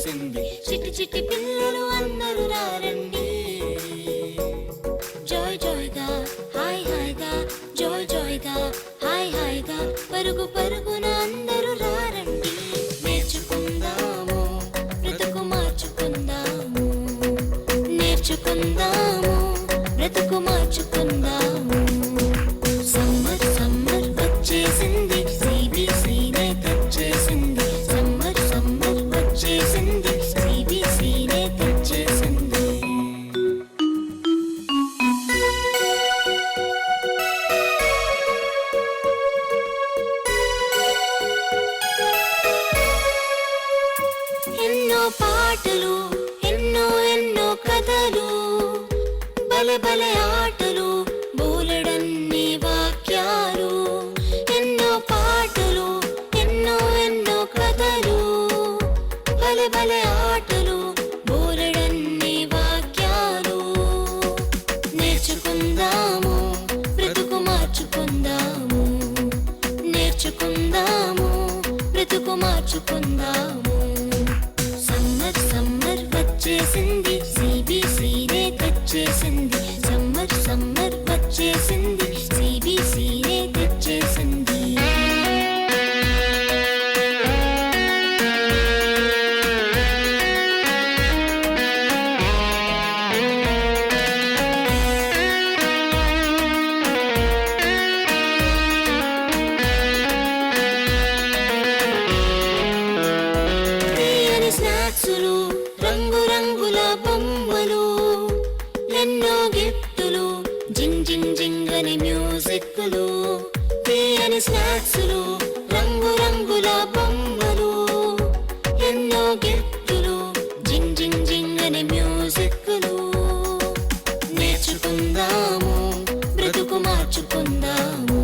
వచ్చేసింది. చిట్టి చిట్టి పిల్లలు అందరూ రారండి. జాయ్ జాయ్గా హాయ్ హాయ్గా, జాయ్ జాయ్గా హాయ్ హాయ్గా, పరుగు పరుగున అందరూ రారండి. నేర్చుకుందాము, బ్రతుకు మార్చుకుందాము. నేర్చుకుందాము, బ్రతుకు మార్చుకుందాము. సమ్మర్ సమ్మర్ వచ్చేసింది, సిబిసినే తెచ్చేసింది. సమ్మర్ సమ్మర్ వచ్చేసింది, సిబిసినే తెచ్చేసింది. ఎన్నో పాటలు, ఎన్నో ఎన్నో కథలు, బలే బలే ఆటలు, బోలెడన్ని వాక్యాలు. ఎన్నో పాటలు, ఎన్నో ఎన్నో కథలు, బలే బలే ఆటలు, బోలెడన్ని వాక్యాలు. నేర్చుకుందాము, బ్రతుకు మార్చుకుందాము. నేర్చుకుందాము, బ్రతుకు మార్చుకుందాము. సమ్మర్ సమ్మర్ వచ్చేసింది, సిబిసినే తెచ్చేసింది. సమ్మర్ సమ్మర్ వచ్చేసింది, సిబిసినే తెచ్చేసింది. తీయని స్నాక్సులు, రంగు రంగుల బొమ్మలు, ఎన్నో గిఫ్టులు, జింగ్ జింగ్ జింగ్ అని మ్యూజిక్లు. తీయని స్నాక్సులు, రంగు రంగుల బొమ్మలు, ఎన్నో గిఫ్టులు, జింగ్ జింగ్ జింగ్ అని మ్యూజిక్లు. నేర్చుకుందాము, బ్రతుకు మార్చుకుందాము.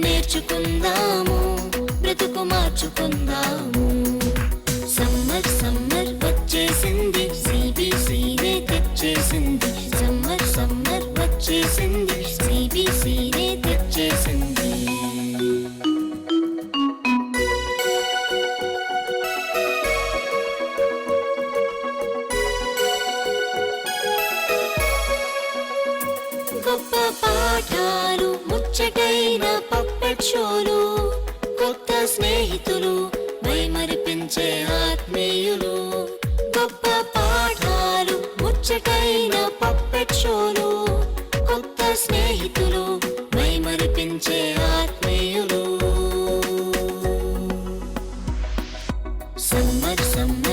నేర్చుకుందాము, బ్రతుకు మార్చుకుందాము. సమ్మర్ సమ్మర్ వచ్చేసింది, సిబిసినే తెచ్చేసింది. సమ్మర్ సమ్మర్ వచ్చేసింది, సిబిసినే తెచ్చేసింది. గొప్ప పాఠాలు, ముచ్చటైన పప్పెట్ షోలు, కొత్త స్నేహితులు, మైమరిపించే ఆత్మీయులు. గొప్ప పాఠాలు, ముచ్చటైన పప్పెట్ షోలు, కొత్త స్నేహితులు, మైమరిపించే ఆత్మీయులు. Summer summer